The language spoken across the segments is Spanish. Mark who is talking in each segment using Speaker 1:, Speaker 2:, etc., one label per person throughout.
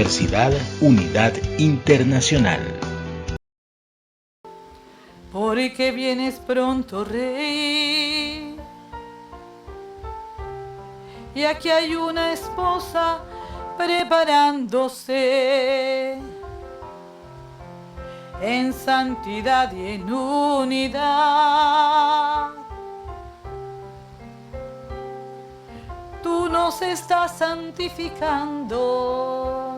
Speaker 1: Universidad Unidad Internacional.
Speaker 2: Porque vienes pronto, Rey, y aquí hay una esposa preparándose en santidad y en unidad. Tú nos estás santificando.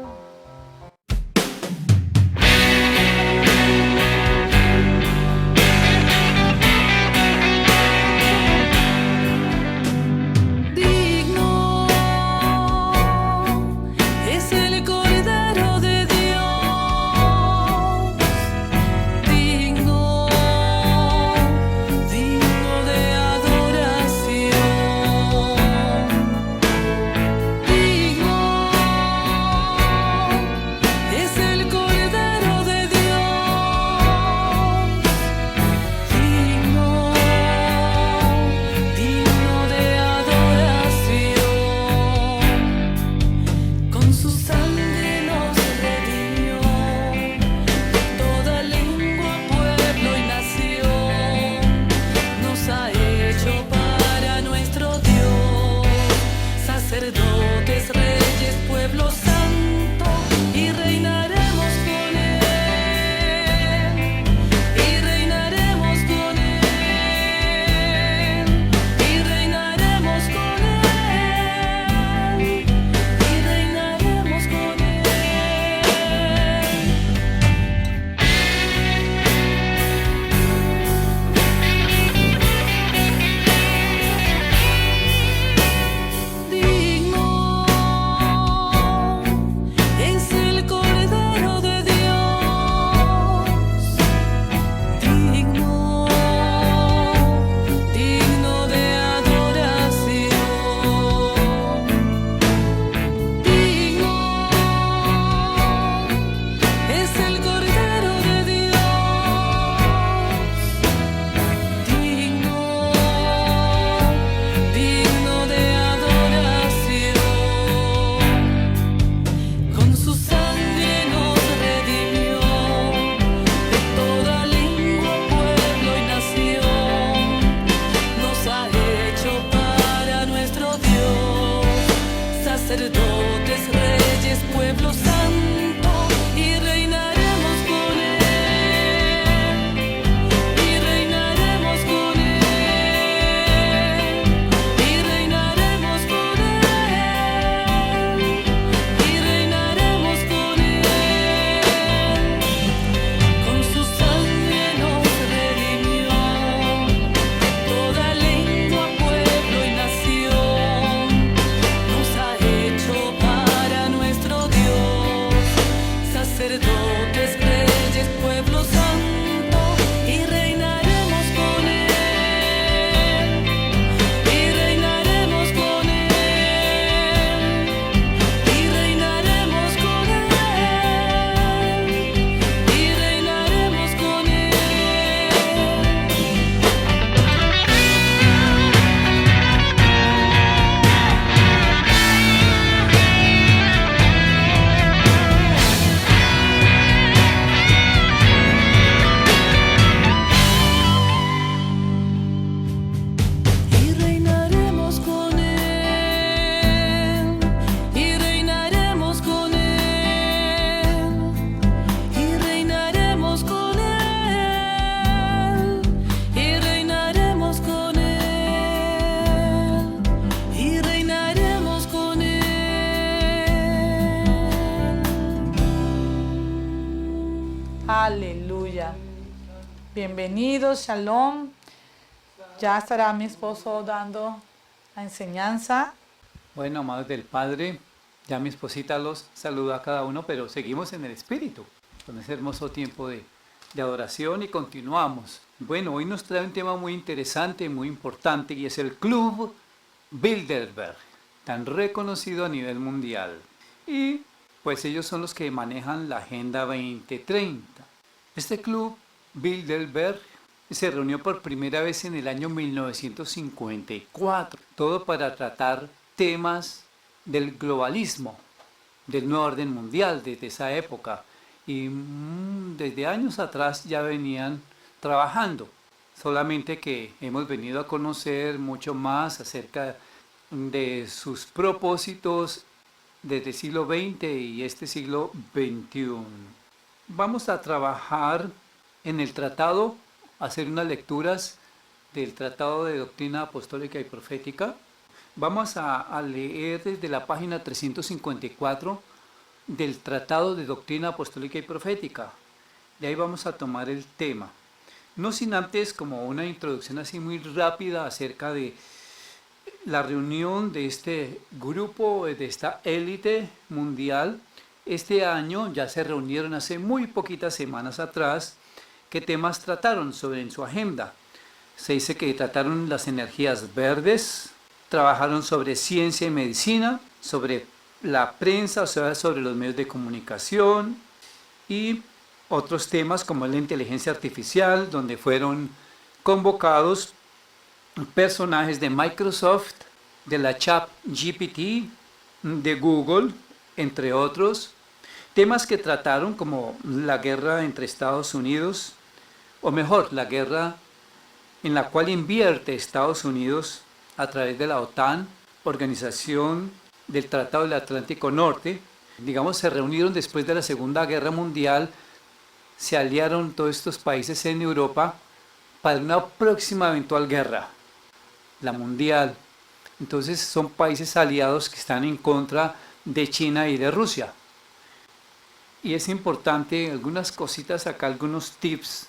Speaker 2: Aleluya. Bienvenidos, shalom. Ya estará mi esposo dando la enseñanza.
Speaker 3: Bueno, amados del Padre, ya mi esposita los saluda a cada uno, pero seguimos en el Espíritu, con ese hermoso tiempo de adoración y continuamos. Bueno, hoy nos trae un tema muy interesante, muy importante, y es el Club Bilderberg, tan reconocido a nivel mundial. Y pues ellos son los que manejan la Agenda 2030. Este Club Bilderberg se reunió por primera vez en el año 1954, todo para tratar temas del globalismo, del nuevo orden mundial desde esa época. Y desde años atrás ya venían trabajando, solamente que hemos venido a conocer mucho más acerca de sus propósitos desde el siglo XX y este siglo XXI. Vamos a trabajar en el tratado, hacer unas lecturas del Tratado de Doctrina Apostólica y Profética. Vamos a leer desde la página 354 del Tratado de Doctrina Apostólica y Profética. De ahí vamos a tomar el tema. No sin antes como una introducción así muy rápida acerca de la reunión de este grupo, de esta élite mundial. Este año ya se reunieron hace muy poquitas semanas atrás. ¿Qué temas trataron en su agenda? Se dice que trataron las energías verdes, trabajaron sobre ciencia y medicina, sobre la prensa, o sea, sobre los medios de comunicación y otros temas como la inteligencia artificial, donde fueron convocados personajes de Microsoft, de la ChatGPT, de Google, entre otros. Temas que trataron como la guerra entre Estados Unidos, o mejor, la guerra en la cual invierte Estados Unidos a través de la OTAN, Organización del Tratado del Atlántico Norte. Digamos, se reunieron después de la Segunda Guerra Mundial, se aliaron todos estos países en Europa para una próxima eventual guerra, la mundial. Entonces son países aliados que están en contra de China y de Rusia. Y es importante, algunas cositas acá, algunos tips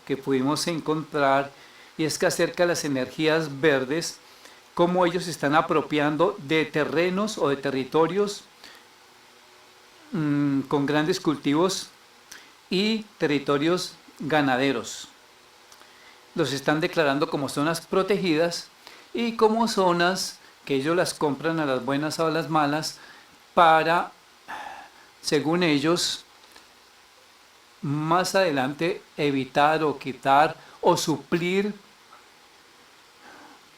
Speaker 3: que pudimos encontrar, y es que acerca de las energías verdes, cómo ellos se están apropiando de terrenos o de territorios con grandes cultivos y territorios ganaderos. Los están declarando como zonas protegidas y como zonas que ellos las compran a las buenas o a las malas para, según ellos, más adelante evitar o quitar o suplir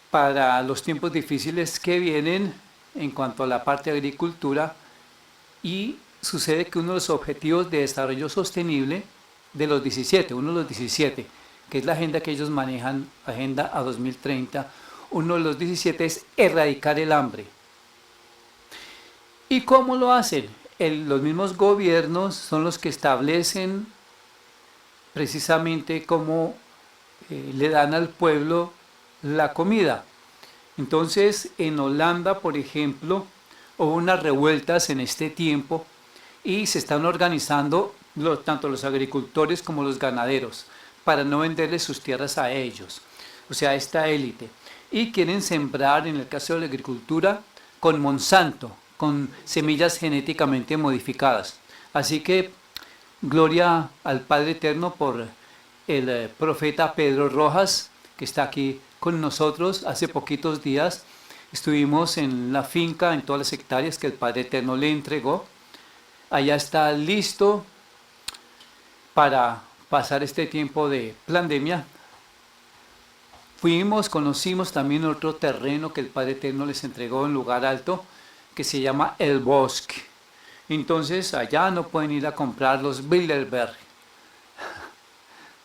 Speaker 3: para los tiempos difíciles que vienen en cuanto a la parte de agricultura. Y sucede que uno de los objetivos de desarrollo sostenible de los 17, uno de los 17, que es la agenda que ellos manejan, Agenda a 2030, uno de los 17 es erradicar el hambre. ¿Y cómo lo hacen? Los mismos gobiernos son los que establecen precisamente cómo le dan al pueblo la comida. Entonces, en Holanda, por ejemplo, hubo unas revueltas en este tiempo y se están organizando tanto los agricultores como los ganaderos para no venderles sus tierras a ellos, o sea, a esta élite. Y quieren sembrar, en el caso de la agricultura, con Monsanto, con semillas genéticamente modificadas. Así que, gloria al Padre Eterno por el profeta Pedro Rojas, que está aquí con nosotros. Hace poquitos días estuvimos en la finca, en todas las hectáreas que el Padre Eterno le entregó. Allá está listo para pasar este tiempo de pandemia. Conocimos también otro terreno que el Padre Eterno les entregó en lugar alto, que se llama El Bosque. Entonces allá no pueden ir a comprar los Bilderberg.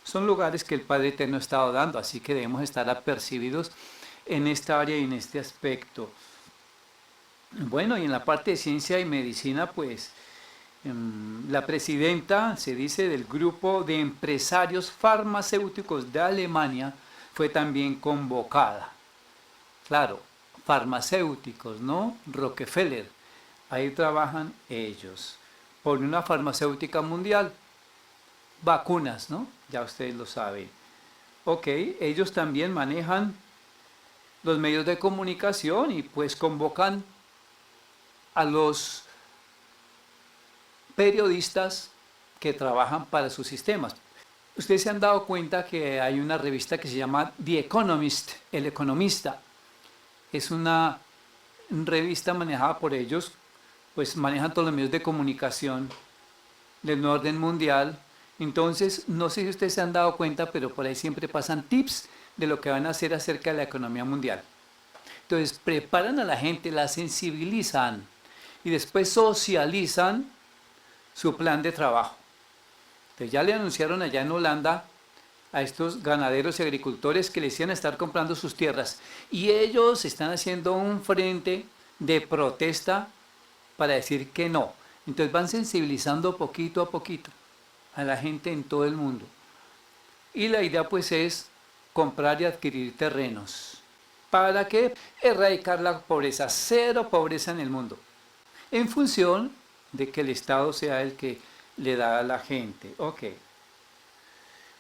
Speaker 3: Son lugares que el Padre Eterno ha estado dando, así que debemos estar apercibidos en esta área y en este aspecto. Bueno, y en la parte de ciencia y medicina, pues la presidenta, se dice, del grupo de empresarios farmacéuticos de Alemania fue también convocada. Claro, farmacéuticos, ¿no? Rockefeller, ahí trabajan ellos. Por una farmacéutica mundial, vacunas, ¿no? Ya ustedes lo saben. Ok, ellos también manejan los medios de comunicación y pues convocan a los periodistas que trabajan para sus sistemas. Ustedes se han dado cuenta que hay una revista que se llama The Economist, El Economista. Es una revista manejada por ellos, pues manejan todos los medios de comunicación del nuevo orden mundial. Entonces, no sé si ustedes se han dado cuenta, pero por ahí siempre pasan tips de lo que van a hacer acerca de la economía mundial. Entonces, preparan a la gente, la sensibilizan. y después socializan su plan de trabajo. Entonces ya le anunciaron allá en Holanda a estos ganaderos y agricultores que les iban a estar comprando sus tierras, y ellos están haciendo un frente de protesta para decir que no. Entonces van sensibilizando poquito a poquito a la gente en todo el mundo. Y la idea pues es comprar y adquirir terrenos. ¿Para qué? Erradicar la pobreza, cero pobreza en el mundo, en función de que el Estado sea el que le da a la gente. Ok.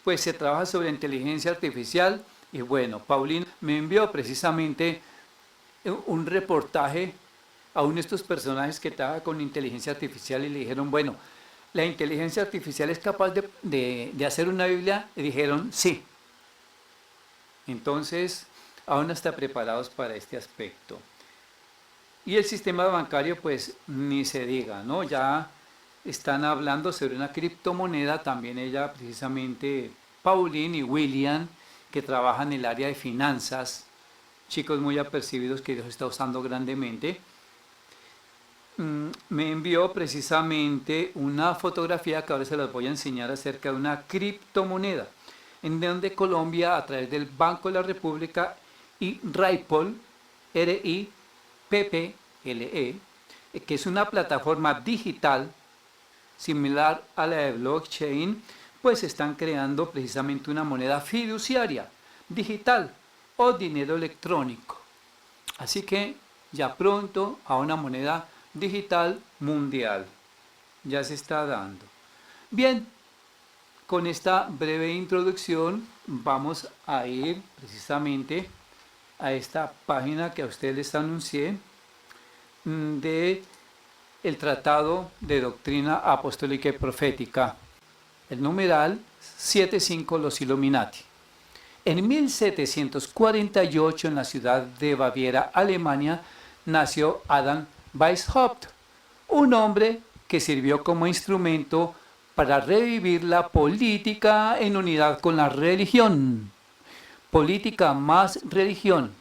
Speaker 3: Pues se trabaja sobre inteligencia artificial y bueno, Paulina me envió precisamente un reportaje a uno de estos personajes que trabaja con inteligencia artificial y le dijeron, bueno, ¿la inteligencia artificial es capaz de hacer una Biblia? Y dijeron, sí. Entonces, aún no está preparados para este aspecto. Y el sistema bancario, pues, ni se diga, ¿no? Ya están hablando sobre una criptomoneda, también ella, precisamente, Pauline y William, que trabajan en el área de finanzas, chicos muy apercibidos que Dios está usando grandemente. Me envió precisamente una fotografía que ahora se las voy a enseñar acerca de una criptomoneda, en donde Colombia, a través del Banco de la República y RIPPLE, RIPPLE, que es una plataforma digital similar a la de blockchain, pues están creando precisamente una moneda fiduciaria digital o dinero electrónico. Así que ya pronto a una moneda digital mundial ya se está dando. Bien, con esta breve introducción vamos a ir precisamente a esta página que a ustedes les anuncié de el Tratado de Doctrina Apostólica y Profética, el numeral 75, los Illuminati. En 1748, en la ciudad de Baviera, Alemania, nació Adam Weishaupt, un hombre que sirvió como instrumento para revivir la política en unidad con la religión. Política más religión.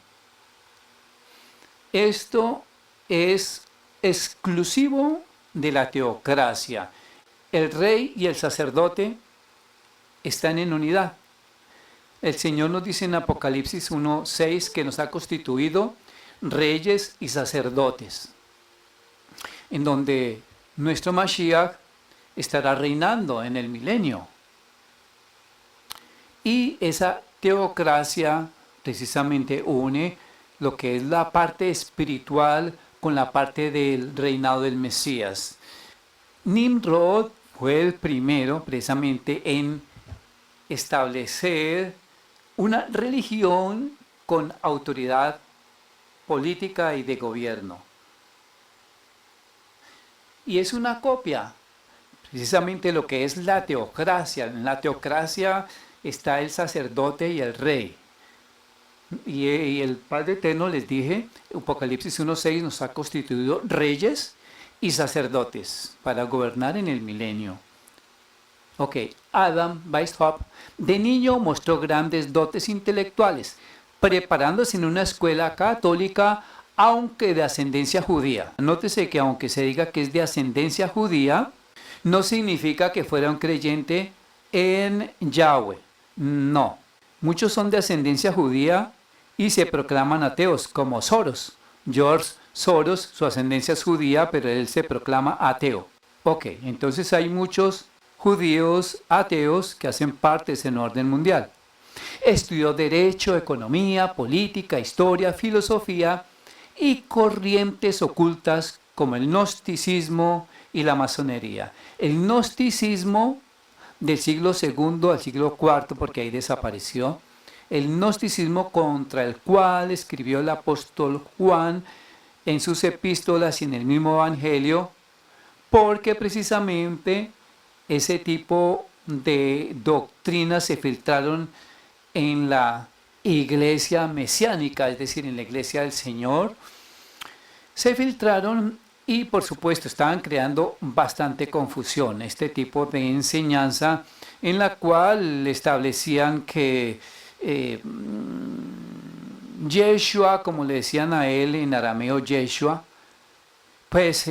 Speaker 3: Esto es exclusivo de la teocracia. El rey y el sacerdote están en unidad. El Señor nos dice en Apocalipsis 1:6 que nos ha constituido reyes y sacerdotes, en donde nuestro Mashiach estará reinando en el milenio. Y esa teocracia precisamente une lo que es la parte espiritual con la parte del reinado del Mesías. Nimrod fue el primero precisamente en establecer una religión con autoridad política y de gobierno. Y es una copia, precisamente lo que es la teocracia. En la teocracia está el sacerdote y el rey. Y el Padre Eterno, les dije, Apocalipsis 1:6 nos ha constituido reyes y sacerdotes para gobernar en el milenio. Ok, Adam Weishaupt de niño mostró grandes dotes intelectuales, preparándose en una escuela católica, aunque de ascendencia judía. Nótese que aunque se diga que es de ascendencia judía, no significa que fuera un creyente en Yahweh. No, muchos son de ascendencia judía y se proclaman ateos, como Soros. George Soros, su ascendencia es judía, pero él se proclama ateo. Ok, entonces hay muchos judíos ateos que hacen parte de ese orden mundial. Estudió Derecho, Economía, Política, Historia, Filosofía y corrientes ocultas como el gnosticismo y la masonería. El gnosticismo del siglo II al siglo IV, porque ahí desapareció, el gnosticismo contra el cual escribió el apóstol Juan en sus epístolas y en el mismo evangelio, porque precisamente ese tipo de doctrinas se filtraron en la iglesia mesiánica, es decir, en la iglesia del Señor, se filtraron y por supuesto estaban creando bastante confusión. Este tipo de enseñanza en la cual establecían que Yeshua, como le decían a él en arameo Yeshua, pues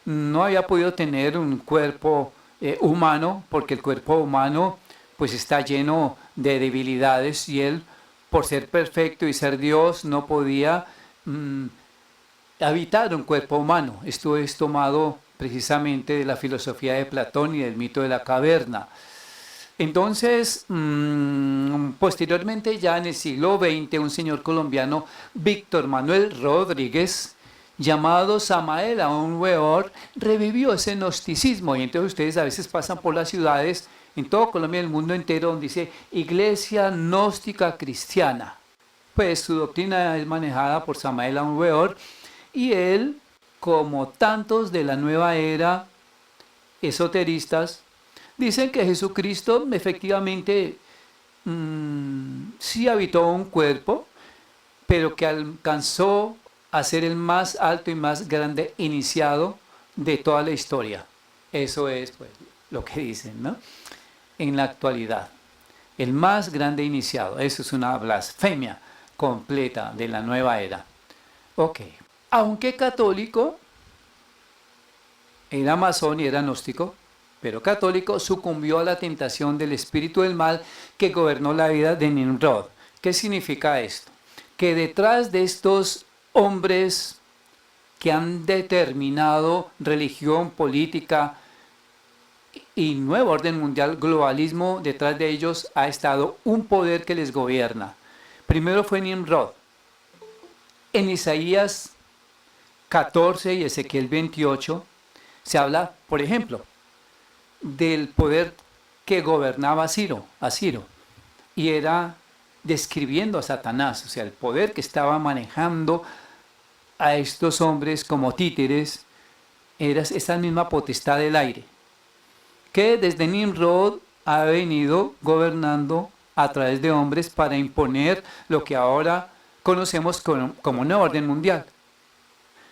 Speaker 3: no había podido tener un cuerpo humano, porque el cuerpo humano pues está lleno de debilidades y él, por ser perfecto y ser Dios, no podía habitar un cuerpo humano. Esto es tomado precisamente de la filosofía de Platón y del mito de la caverna. Entonces, posteriormente, ya en el siglo XX, un señor colombiano, Víctor Manuel Rodríguez, llamado Samael Aun Weor, revivió ese gnosticismo. Y entonces ustedes a veces pasan por las ciudades, en todo Colombia y el mundo entero, donde dice Iglesia Gnóstica Cristiana. Pues su doctrina es manejada por Samael Aun Weor, y él, como tantos de la nueva era esoteristas, dicen que Jesucristo efectivamente sí habitó un cuerpo, pero que alcanzó a ser el más alto y más grande iniciado de toda la historia. Eso es pues, lo que dicen, ¿no? En la actualidad. El más grande iniciado. Eso es una blasfemia completa de la nueva era. Ok. Aunque católico, era masón y era gnóstico, pero católico, sucumbió a la tentación del espíritu del mal que gobernó la vida de Nimrod. ¿Qué significa esto? Que detrás de estos hombres que han determinado religión, política y nuevo orden mundial, globalismo, detrás de ellos ha estado un poder que les gobierna. Primero fue Nimrod. En Isaías 14 y Ezequiel 28 se habla, por ejemplo, del poder que gobernaba a Ciro, y era describiendo a Satanás, o sea, el poder que estaba manejando a estos hombres como títeres, era esa misma potestad del aire, que desde Nimrod ha venido gobernando a través de hombres para imponer lo que ahora conocemos como nuevo orden mundial.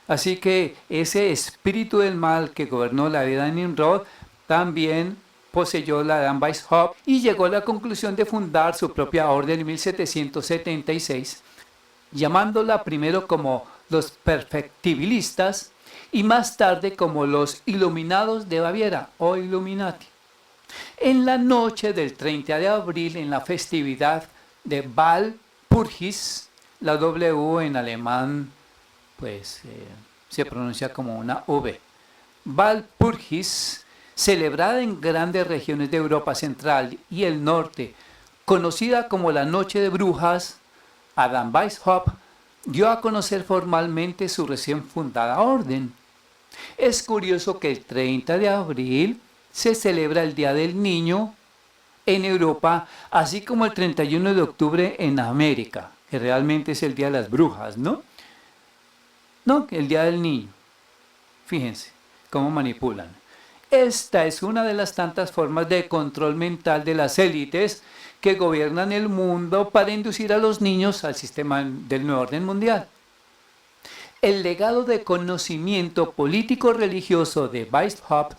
Speaker 3: Así que ese espíritu del mal que gobernó la vida de Nimrod también poseyó la Adam Weishaupt y llegó a la conclusión de fundar su propia orden en 1776, llamándola primero como los perfectibilistas y más tarde como los Iluminados de Baviera o Illuminati. En la noche del 30 de abril, en la festividad de Walpurgis, la W en alemán pues se pronuncia como una V. Walpurgis, celebrada en grandes regiones de Europa Central y el Norte, conocida como la Noche de Brujas, Adam Weishaupt dio a conocer formalmente su recién fundada orden. Es curioso que el 30 de abril se celebra el Día del Niño en Europa, así como el 31 de octubre en América, que realmente es el Día de las Brujas, ¿no? No, el Día del Niño. Fíjense cómo manipulan. Esta es una de las tantas formas de control mental de las élites que gobiernan el mundo para inducir a los niños al sistema del nuevo orden mundial. El legado de conocimiento político-religioso de Weishaupt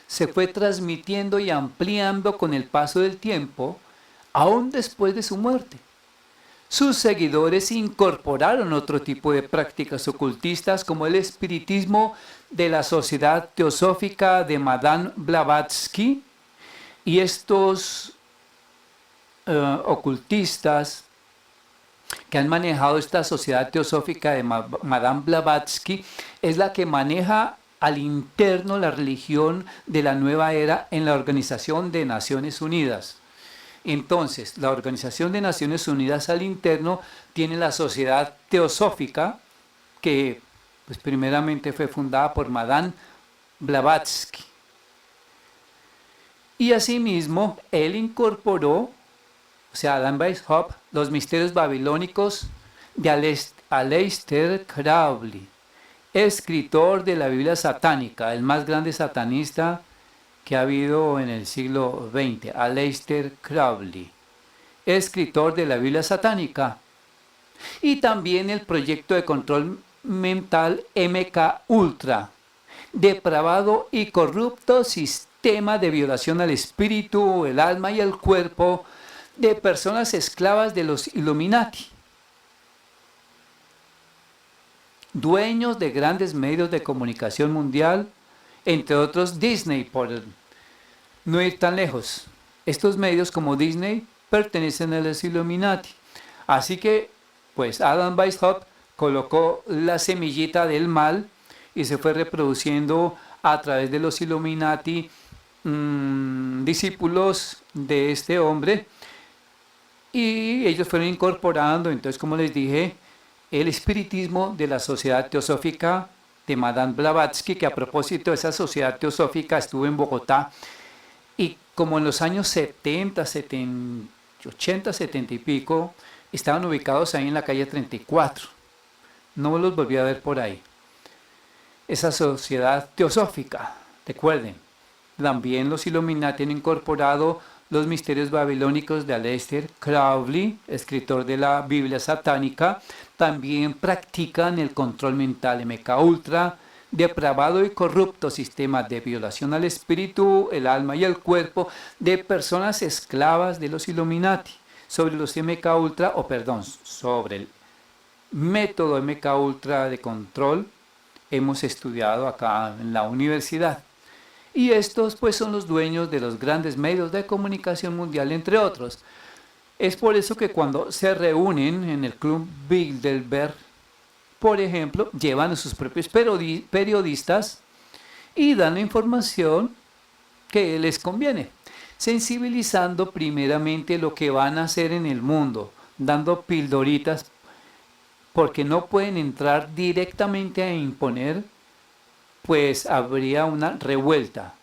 Speaker 3: se fue transmitiendo y ampliando con el paso del tiempo, aún después de su muerte. Sus seguidores incorporaron otro tipo de prácticas ocultistas como el espiritismo de la Sociedad Teosófica de Madame Blavatsky, y estos ocultistas que han manejado esta Sociedad Teosófica de Madame Blavatsky es la que maneja al interno la religión de la nueva era en la Organización de Naciones Unidas. Entonces, la Organización de Naciones Unidas al interno tiene la Sociedad Teosófica, que pues, primeramente fue fundada por Madame Blavatsky. Y asimismo, él incorporó, o sea, Adam Weishaupt, los misterios babilónicos de Aleister Crowley, escritor de la Biblia satánica, el más grande satanista que ha habido en el siglo XX, Aleister Crowley, escritor de la Biblia satánica, y también el proyecto de control mental MK Ultra, depravado y corrupto sistema de violación al espíritu, el alma y el cuerpo de personas esclavas de los Illuminati. dueños de grandes medios de comunicación mundial, entre otros Disney, por no ir tan lejos. Estos medios como Disney pertenecen a los Illuminati. Así que, pues Adam Weishaupt colocó la semillita del mal y se fue reproduciendo a través de los Illuminati, discípulos de este hombre, y ellos fueron incorporando, entonces, como les dije, el espiritismo de la Sociedad Teosófica de Madame Blavatsky, que a propósito esa Sociedad Teosófica estuvo en Bogotá, y como en los años 70, 80, 70 y pico, estaban ubicados ahí en la calle 34. No los volví a ver por ahí. Esa Sociedad Teosófica, recuerden, también los Illuminati han incorporado los misterios babilónicos de Aleister Crowley, escritor de la Biblia satánica. También practican el control mental MK Ultra, depravado y corrupto sistema de violación al espíritu, el alma y el cuerpo de personas esclavas de los Illuminati. Sobre los MK Ultra, sobre el método MK Ultra de control, hemos estudiado acá en la universidad. Y estos pues son los dueños de los grandes medios de comunicación mundial, entre otros. Es por eso que cuando se reúnen en el Club Bilderberg, por ejemplo, llevan a sus propios periodistas y dan la información que les conviene, sensibilizando primeramente lo que van a hacer en el mundo, dando pildoritas, porque no pueden entrar directamente a imponer, pues habría una revuelta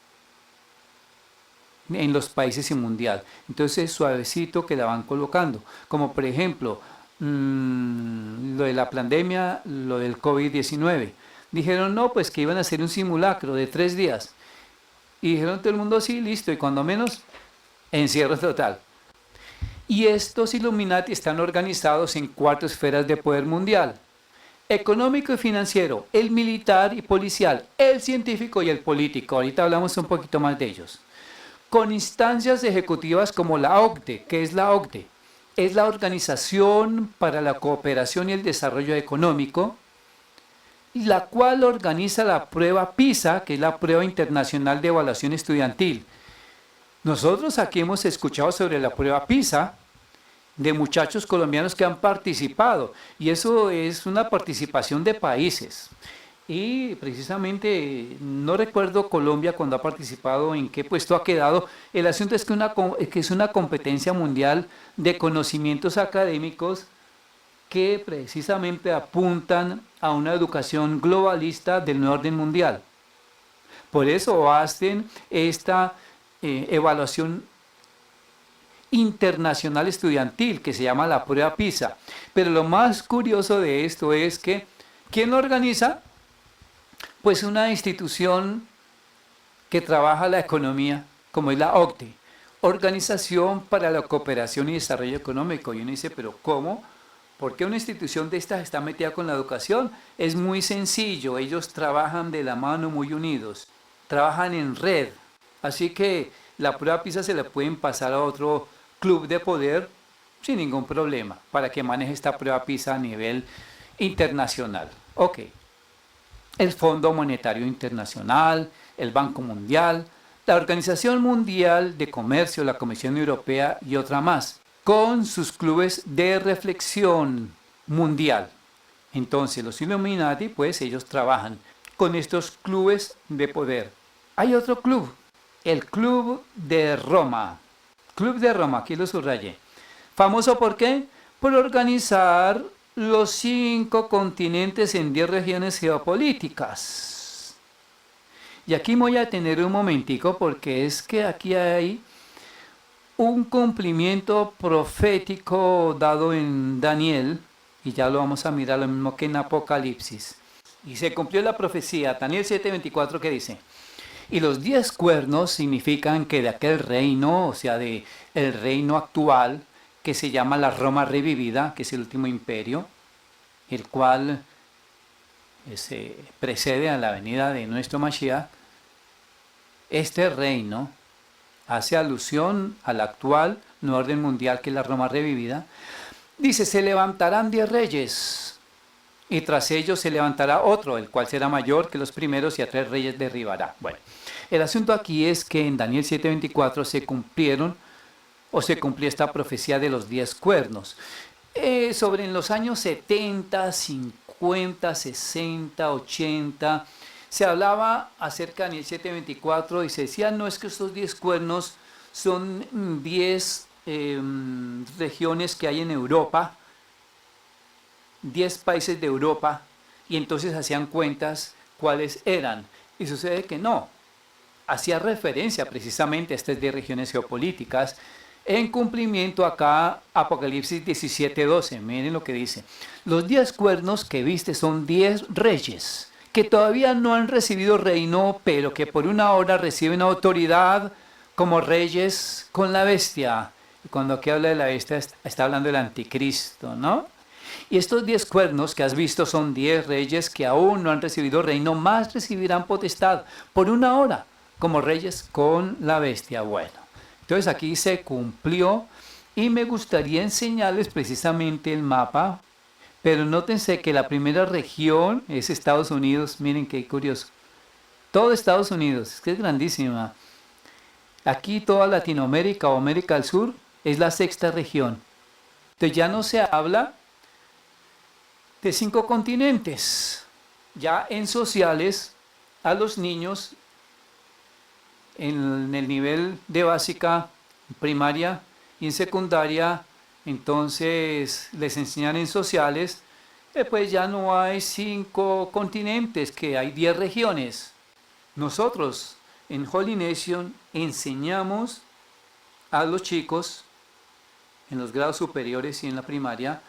Speaker 3: en los países y mundial. Entonces suavecito que la van colocando, como por ejemplo lo de la pandemia, lo del COVID-19. Dijeron no, pues que iban a hacer un simulacro de 3 días. Y dijeron todo el mundo sí, listo, y cuando menos, encierro total. Y estos Illuminati están organizados en 4 esferas de poder mundial: económico y financiero, el militar y policial, el científico y el político. Ahorita hablamos un poquito más de ellos. Con instancias ejecutivas como la OCDE. ¿Qué es la OCDE? Es la Organización para la Cooperación y el Desarrollo Económico, la cual organiza la prueba PISA, que es la Prueba Internacional de Evaluación Estudiantil. Nosotros aquí hemos escuchado sobre la prueba PISA de muchachos colombianos que han participado, y eso es una participación de países. Y precisamente no recuerdo Colombia cuando ha participado, en qué puesto ha quedado. El asunto es que es una competencia mundial de conocimientos académicos que precisamente apuntan a una educación globalista del nuevo orden mundial. Por eso hacen esta evaluación internacional estudiantil que se llama la prueba PISA. Pero lo más curioso de esto es que ¿quién lo organiza? Pues una institución que trabaja la economía, como es la OCDE, Organización para la Cooperación y Desarrollo Económico. Y uno dice, ¿pero cómo? ¿Por qué una institución de estas está metida con la educación? Es muy sencillo, ellos trabajan de la mano muy unidos, trabajan en red. Así que la prueba PISA se la pueden pasar a otro club de poder sin ningún problema para que maneje esta prueba PISA a nivel internacional. Ok. El Fondo Monetario Internacional, el Banco Mundial, la Organización Mundial de Comercio, la Comisión Europea y otra más, con sus clubes de reflexión mundial. Entonces los Illuminati, pues ellos trabajan con estos clubes de poder. Hay otro club, el Club de Roma. Club de Roma, aquí lo subrayé. ¿Famoso por qué? Por organizar los 5 continentes en 10 regiones geopolíticas. Y aquí voy a tener un momentico porque es que aquí hay un cumplimiento profético dado en Daniel, y ya lo vamos a mirar lo mismo que en Apocalipsis. Y se cumplió la profecía, Daniel 7:24, que dice: y los 10 cuernos significan que de aquel reino, o sea, de el reino actual, que se llama la Roma revivida, que es el último imperio, el cual se precede a la venida de nuestro Mashiach. Este reino hace alusión al actual nuevo orden mundial, que es la Roma revivida. Dice, se levantarán 10 reyes y tras ellos se levantará otro, el cual será mayor que los primeros y a 3 reyes derribará. Bueno, el asunto aquí es que en Daniel 7:24 se cumplió esta profecía de los 10 cuernos. Sobre en los años 70, 50, 60, 80, se hablaba acerca de Daniel 7:24 y se decía, no, es que estos 10 cuernos son 10 regiones que hay en Europa, 10 países de Europa, y entonces hacían cuentas cuáles eran. Y sucede que no, hacía referencia precisamente a estas 10 regiones geopolíticas, en cumplimiento acá Apocalipsis 17:12, miren lo que dice. Los 10 cuernos que viste son 10 reyes, que todavía no han recibido reino, pero que por una hora reciben autoridad como reyes con la bestia. Y cuando aquí habla de la bestia, está hablando del anticristo, ¿no? Y estos 10 cuernos que has visto son 10 reyes que aún no han recibido reino, más recibirán potestad por una hora como reyes con la bestia. Bueno, entonces aquí se cumplió y me gustaría enseñarles precisamente el mapa, pero nótense que la primera región es Estados Unidos. Miren qué curioso. Todo Estados Unidos, es que es grandísima. Aquí toda Latinoamérica o América del Sur es la 6ª región. Entonces ya no se habla de 5 continentes. Ya en sociales, a los niños en el nivel de básica, primaria y en secundaria, entonces les enseñan en sociales, pues ya no hay 5 continentes, que hay 10 regiones. Nosotros en Holy Nation enseñamos a los chicos en los grados superiores y en la primaria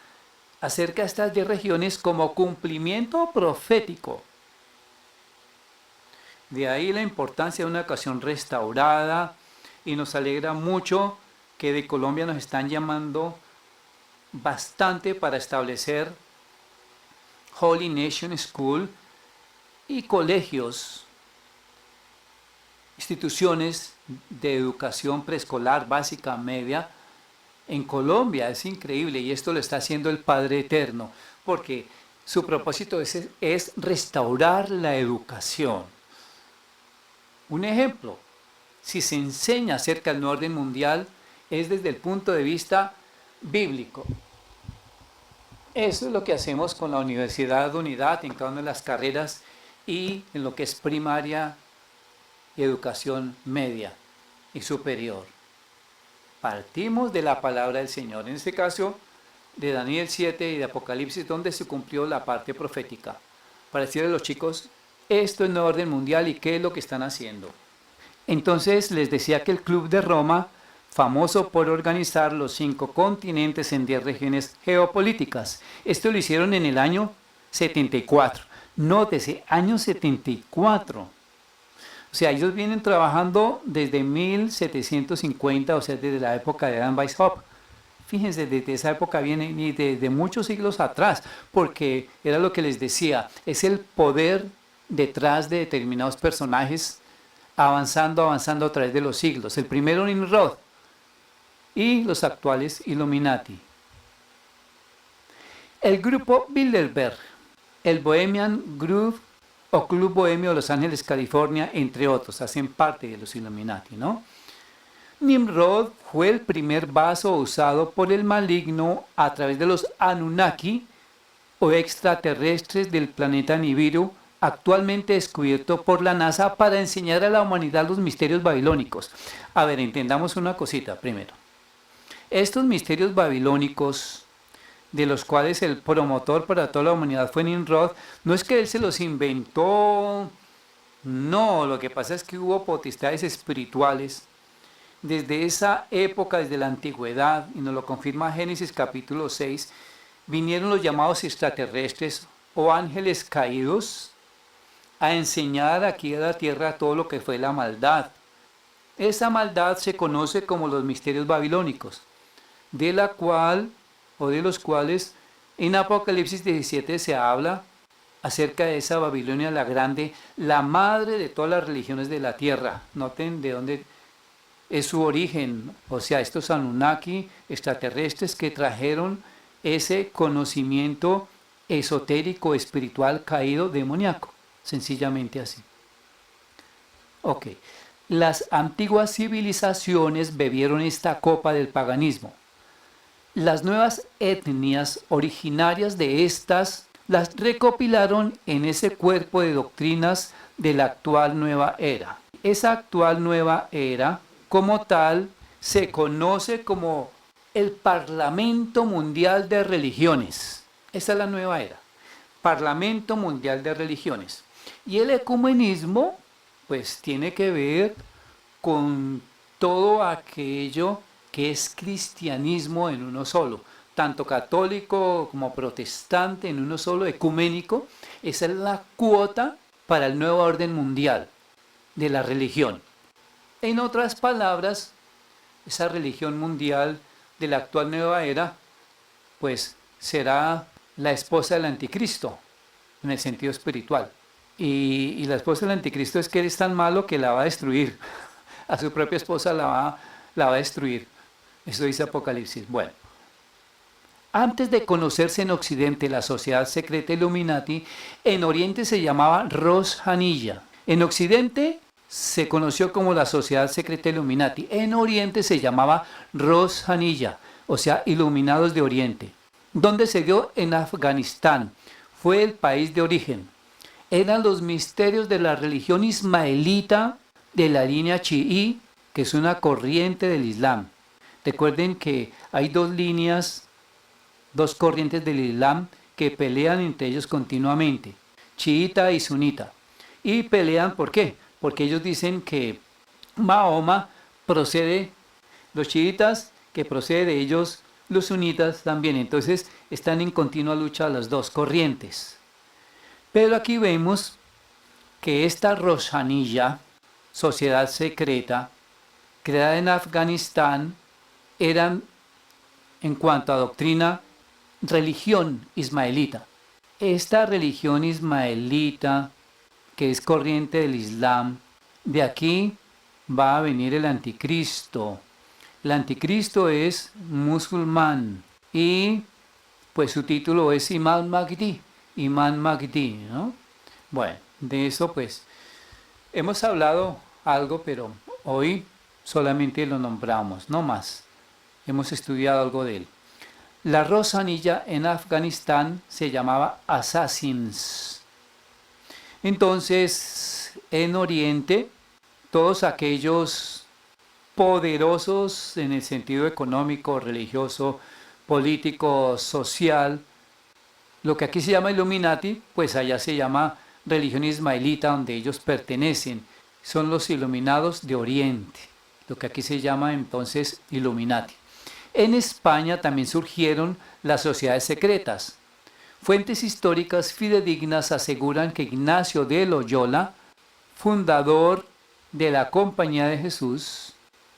Speaker 3: acerca de estas 10 regiones como cumplimiento profético. De ahí la importancia de una ocasión restaurada, y nos alegra mucho que de Colombia nos están llamando bastante para establecer Holy Nation School y colegios, instituciones de educación preescolar, básica, media, en Colombia. Es increíble, y esto lo está haciendo el Padre Eterno, porque su propósito es restaurar la educación. Un ejemplo, si se enseña acerca del nuevo orden mundial, es desde el punto de vista bíblico. Eso es lo que hacemos con la Universidad de Unidad en cada una de las carreras y en lo que es primaria y educación media y superior. Partimos de la palabra del Señor, en este caso de Daniel 7 y de Apocalipsis, donde se cumplió la parte profética, para decirle a los chicos, esto es el nuevo orden mundial y qué es lo que están haciendo. Entonces les decía que el Club de Roma, famoso por organizar los 5 continentes en 10 regiones geopolíticas, esto lo hicieron en el año 74. Nótese, año 74. O sea, ellos vienen trabajando desde 1750, o sea, desde la época de Adam Weishaupt. Fíjense, desde esa época vienen y desde muchos siglos atrás, porque era lo que les decía, es el poder detrás de determinados personajes avanzando a través de los siglos. El primero Nimrod y los actuales Illuminati. El grupo Bilderberg, el Bohemian Grove o Club Bohemio de Los Ángeles, California, entre otros, hacen parte de los Illuminati, ¿no? Nimrod fue el primer vaso usado por el maligno a través de los Anunnaki o extraterrestres del planeta Nibiru, actualmente descubierto por la NASA para enseñar a la humanidad los misterios babilónicos. A ver, entendamos una cosita primero. Estos misterios babilónicos, de los cuales el promotor para toda la humanidad fue Nimrod, no es que él se los inventó, no, lo que pasa es que hubo potestades espirituales desde esa época, desde la antigüedad, y nos lo confirma Génesis capítulo 6, vinieron los llamados extraterrestres o ángeles caídos a enseñar aquí a la tierra todo lo que fue la maldad. Esa maldad se conoce como los misterios babilónicos, de la cual o de los cuales en Apocalipsis 17 se habla acerca de esa Babilonia la Grande, la madre de todas las religiones de la tierra. Noten de dónde es su origen, o sea, estos Anunnaki extraterrestres que trajeron ese conocimiento esotérico, espiritual, caído, demoníaco. Sencillamente así. Ok. Las antiguas civilizaciones bebieron esta copa del paganismo. Las nuevas etnias originarias de estas las recopilaron en ese cuerpo de doctrinas de la actual nueva era. Esa actual nueva era, como tal, se conoce como el Parlamento Mundial de Religiones. Esa es la nueva era. Parlamento Mundial de Religiones. Y el ecumenismo, pues tiene que ver con todo aquello que es cristianismo en uno solo, tanto católico como protestante en uno solo, ecuménico. Esa es la cuota para el nuevo orden mundial de la religión. En otras palabras, esa religión mundial de la actual nueva era, pues será la esposa del anticristo, en el sentido espiritual. Y la esposa del anticristo es que él es tan malo que la va a destruir. A su propia esposa la va a destruir. Eso dice Apocalipsis. Bueno, antes de conocerse en Occidente la sociedad secreta Illuminati, en Oriente se llamaba Rosh Hanilla. En Occidente se conoció como la sociedad secreta Illuminati. En Oriente se llamaba Rosh Hanilla, o sea, Iluminados de Oriente. ¿Dónde se dio? En Afganistán. Fue el país de origen. Eran los misterios de la religión ismaelita de la línea chií, que es una corriente del Islam. Recuerden que hay dos líneas, dos corrientes del Islam que pelean entre ellos continuamente, chiita y sunita. Y pelean, ¿por qué? Porque ellos dicen que Mahoma procede, los chiitas, que procede de ellos los sunitas también. Entonces están en continua lucha las dos corrientes. Pero aquí vemos que esta Rosh Hanilla, sociedad secreta, creada en Afganistán, eran, en cuanto a doctrina, religión ismaelita. Esta religión ismaelita, que es corriente del Islam, de aquí va a venir el anticristo. El anticristo es musulmán y pues su título es Imam Mahdi, ¿no? Bueno, de eso pues hemos hablado algo, pero hoy solamente lo nombramos, no más. Hemos estudiado algo de él. La Rosh Hanilla en Afganistán se llamaba Assassins. Entonces, en Oriente, todos aquellos poderosos en el sentido económico, religioso, político, social, lo que aquí se llama Illuminati, pues allá se llama religión ismaelita, donde ellos pertenecen. Son los iluminados de Oriente, lo que aquí se llama entonces Illuminati. En España también surgieron las sociedades secretas. Fuentes históricas fidedignas aseguran que Ignacio de Loyola, fundador de la Compañía de Jesús,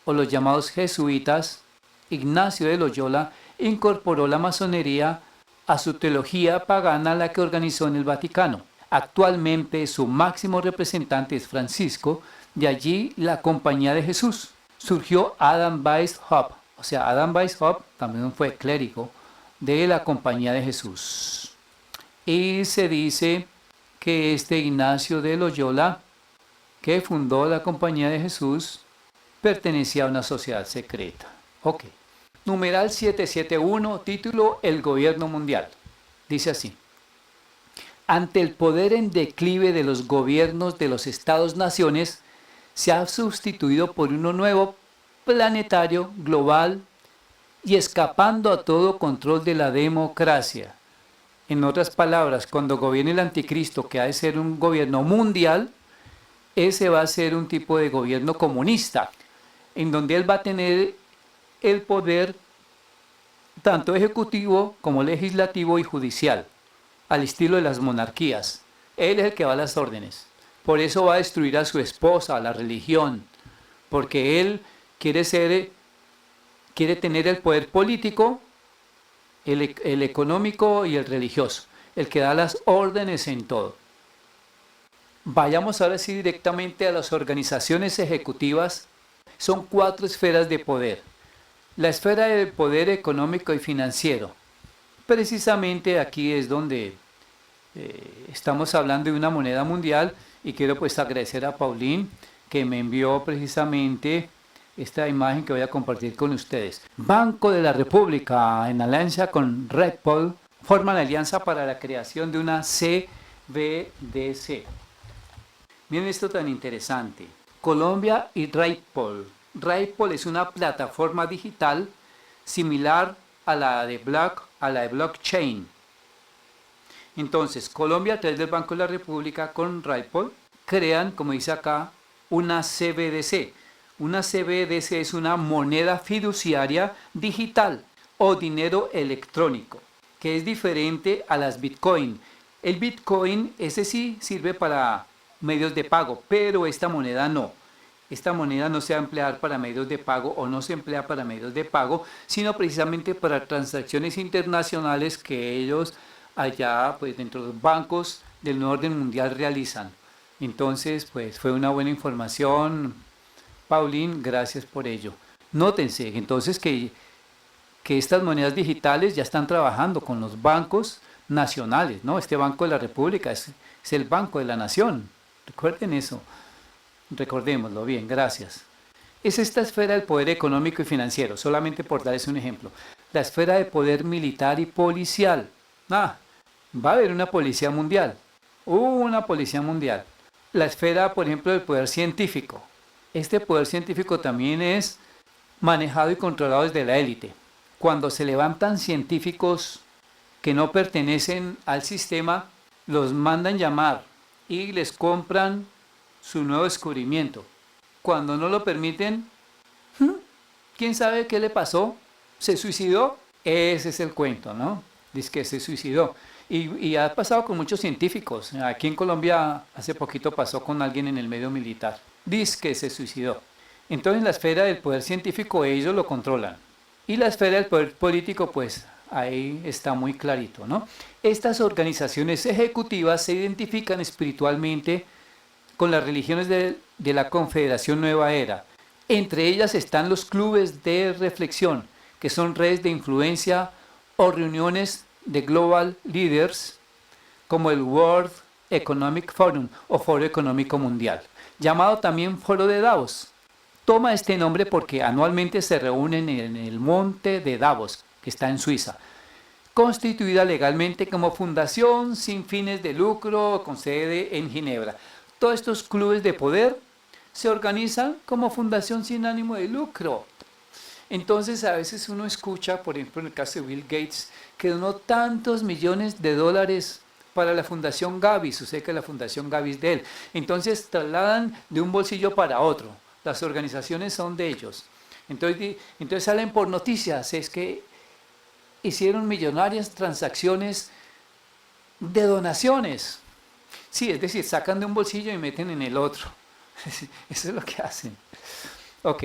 Speaker 3: o los llamados jesuitas, Ignacio de Loyola incorporó la masonería a su teología pagana, la que organizó en el Vaticano. Actualmente su máximo representante es Francisco, de allí la Compañía de Jesús. Surgió Adam Weishaupt, o sea, Adam Weishaupt también fue clérigo de la Compañía de Jesús. Y se dice que este Ignacio de Loyola, que fundó la Compañía de Jesús, pertenecía a una sociedad secreta. Ok. Numeral 771, título El Gobierno Mundial. Dice así: ante el poder en declive de los gobiernos de los Estados-naciones, se ha sustituido por uno nuevo, planetario, global y escapando a todo control de la democracia. En otras palabras, cuando gobierne el anticristo, que ha de ser un gobierno mundial, ese va a ser un tipo de gobierno comunista, en donde él va a tener el poder tanto ejecutivo como legislativo y judicial, al estilo de las monarquías. Él es el que va a las órdenes. Por eso va a destruir a su esposa, a la religión, porque él quiere tener el poder político, el económico y el religioso, el que da las órdenes en todo. Vayamos ahora sí directamente a las organizaciones ejecutivas. Son 4 esferas de poder. La esfera del poder económico y financiero, precisamente aquí es donde estamos hablando de una moneda mundial y quiero pues agradecer a Paulín que me envió precisamente esta imagen que voy a compartir con ustedes. Banco de la República, en alianza con RedPol, forman alianza para la creación de una CBDC. Miren esto tan interesante. Colombia y RedPol. RedPol es una plataforma digital similar a la de blockchain. Entonces, Colombia, a través del Banco de la República, con RedPol, crean, como dice acá, una CBDC. Una CBDC es una moneda fiduciaria digital o dinero electrónico, que es diferente a las Bitcoin. El Bitcoin, ese sí sirve para medios de pago, pero esta moneda no. Esta moneda no se va a emplear para medios de pago o no se emplea para medios de pago, sino precisamente para transacciones internacionales que ellos allá pues dentro de los bancos del nuevo orden mundial realizan. Entonces pues fue una buena información, Paulín, gracias por ello. Nótense entonces que estas monedas digitales ya están trabajando con los bancos nacionales, ¿no? Este Banco de la República es el Banco de la Nación, recuerden eso, recordémoslo bien, gracias. Es esta esfera del poder económico y financiero, solamente por darles un ejemplo. La esfera de poder militar y policial. Va a haber una policía mundial. Una policía mundial. La esfera, por ejemplo, del poder científico. Este poder científico también es manejado y controlado desde la élite. Cuando se levantan científicos que no pertenecen al sistema, los mandan llamar y les compran su nuevo descubrimiento. Cuando no lo permiten, ¿quién sabe qué le pasó? ¿Se suicidó? Ese es el cuento, ¿no? Dice que se suicidó. Y ha pasado con muchos científicos. Aquí en Colombia hace poquito pasó con alguien en el medio militar. Dice que se suicidó. Entonces la esfera del poder científico ellos lo controlan. Y la esfera del poder político pues ahí está muy clarito, ¿no? Estas organizaciones ejecutivas se identifican espiritualmente con las religiones de la Confederación Nueva Era. Entre ellas están los clubes de reflexión, que son redes de influencia o reuniones de global leaders, como el World Economic Forum o Foro Económico Mundial, llamado también Foro de Davos. Toma este nombre porque anualmente se reúnen en el monte de Davos, que está en Suiza, constituida legalmente como fundación sin fines de lucro con sede en Ginebra. Todos estos clubes de poder se organizan como fundación sin ánimo de lucro. Entonces a veces uno escucha, por ejemplo en el caso de Bill Gates, que donó tantos millones de dólares para la Fundación Gavis, usted que la Fundación Gavis de él. Entonces trasladan de un bolsillo para otro, las organizaciones son de ellos. Entonces salen por noticias, es que hicieron millonarias transacciones de donaciones. Sí, es decir, sacan de un bolsillo y meten en el otro. Eso es lo que hacen. Ok.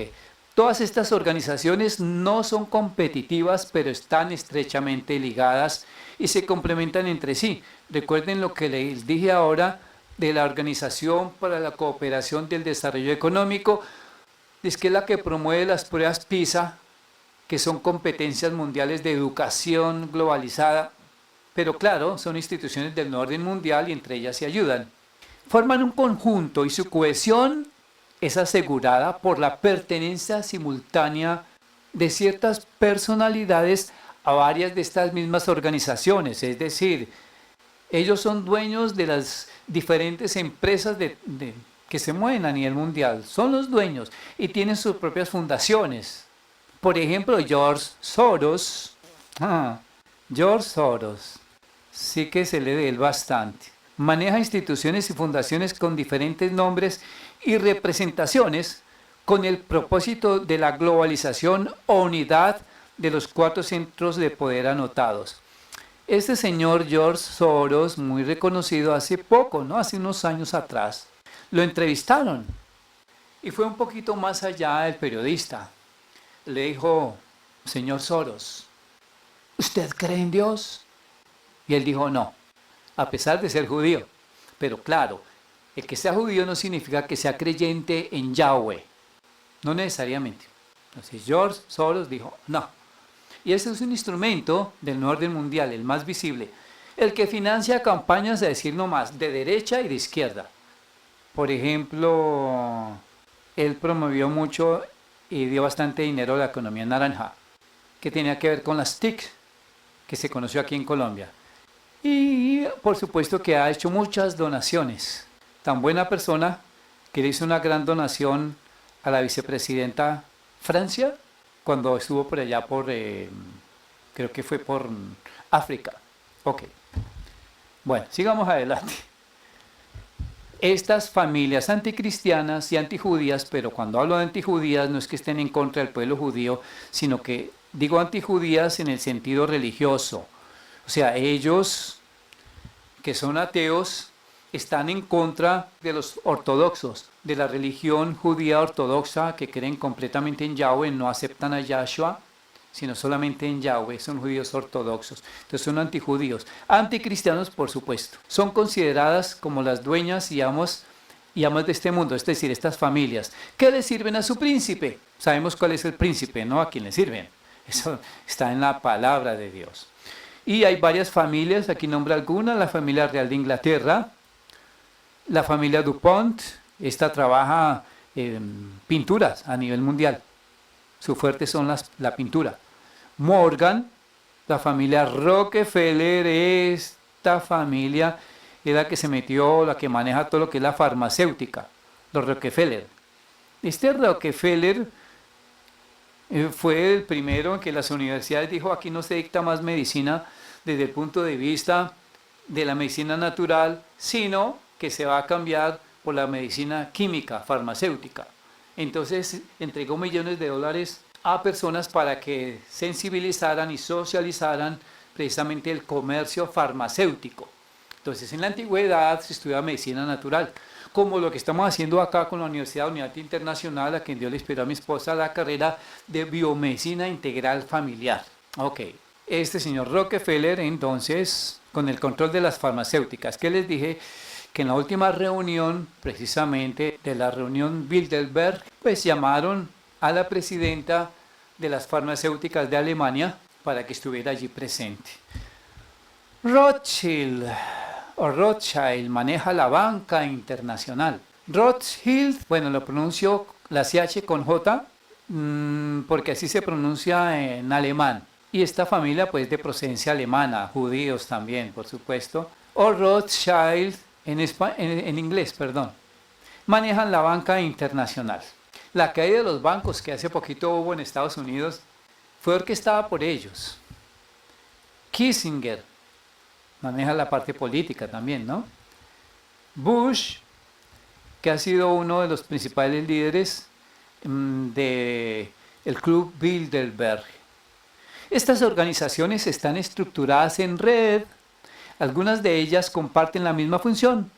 Speaker 3: Todas estas organizaciones no son competitivas, pero están estrechamente ligadas y se complementan entre sí. Recuerden lo que les dije ahora de la Organización para la Cooperación del Desarrollo Económico, es que es la que promueve las pruebas PISA, que son competencias mundiales de educación globalizada, pero claro, son instituciones del orden mundial y entre ellas se ayudan. Forman un conjunto y su cohesión es asegurada por la pertenencia simultánea de ciertas personalidades a varias de estas mismas organizaciones, es decir, ellos son dueños de las diferentes empresas que se mueven a nivel mundial, son los dueños y tienen sus propias fundaciones. Por ejemplo, George Soros, sí que se lee de él bastante. Maneja instituciones y fundaciones con diferentes nombres y representaciones con el propósito de la globalización o unidad de los 4 centros de poder anotados. Este señor George Soros, muy reconocido hace poco, ¿no? Hace unos años atrás, lo entrevistaron y fue un poquito más allá del periodista. Le dijo, señor Soros, ¿usted cree en Dios? Y él dijo, no, a pesar de ser judío. Pero claro, el que sea judío no significa que sea creyente en Yahweh. No necesariamente. Entonces George Soros dijo, no. Y ese es un instrumento del nuevo orden mundial, el más visible, el que financia campañas, a decir no más, de derecha y de izquierda. Por ejemplo, él promovió mucho y dio bastante dinero a la economía naranja, que tenía que ver con las TIC, que se conoció aquí en Colombia. Y por supuesto que ha hecho muchas donaciones. Tan buena persona que le hizo una gran donación a la vicepresidenta Francia cuando estuvo por allá creo que fue por África. Ok. Bueno, sigamos adelante. Estas familias anticristianas y antijudías, pero cuando hablo de antijudías no es que estén en contra del pueblo judío, sino que digo antijudías en el sentido religioso. O sea, ellos que son ateos están en contra de los ortodoxos, de la religión judía ortodoxa, que creen completamente en Yahweh, no aceptan a Yahshua, sino solamente en Yahweh, son judíos ortodoxos. Entonces son antijudíos. Anticristianos, por supuesto. Son consideradas como las dueñas y amos de este mundo, es decir, estas familias. ¿Qué le sirven a su príncipe? Sabemos cuál es el príncipe, ¿no? ¿A quién le sirven? Eso está en la palabra de Dios. Y hay varias familias, aquí nombro algunas, la familia real de Inglaterra, la familia DuPont, esta trabaja en pinturas a nivel mundial. Su fuerte son la pintura. Morgan, la familia Rockefeller, esta familia es la que se metió, la que maneja todo lo que es la farmacéutica, los Rockefeller. Este Rockefeller fue el primero en que las universidades dijo, aquí no se dicta más medicina desde el punto de vista de la medicina natural, sino que se va a cambiar por la medicina química, farmacéutica. Entonces entregó millones de dólares a personas para que sensibilizaran y socializaran precisamente el comercio farmacéutico. Entonces en la antigüedad se estudiaba medicina natural, como lo que estamos haciendo acá con la Universidad de Unidad Internacional, a quien Dios le inspiró a mi esposa la carrera de biomedicina integral familiar. Ok, este señor Rockefeller entonces, con el control de las farmacéuticas, que les dije que en la última reunión, precisamente de la reunión Bilderberg, pues llamaron a la presidenta de las farmacéuticas de Alemania para que estuviera allí presente. Rothschild maneja la banca internacional. Rothschild, bueno, lo pronuncio la CH con J, porque así se pronuncia en alemán. Y esta familia pues de procedencia alemana, judíos también, por supuesto. O Rothschild en inglés, perdón. Manejan la banca internacional. La caída de los bancos que hace poquito hubo en Estados Unidos fue orquestada por ellos. Kissinger maneja la parte política también, ¿no? Bush, que ha sido uno de los principales líderes del Club Bilderberg. Estas organizaciones están estructuradas en red, algunas de ellas comparten la misma función,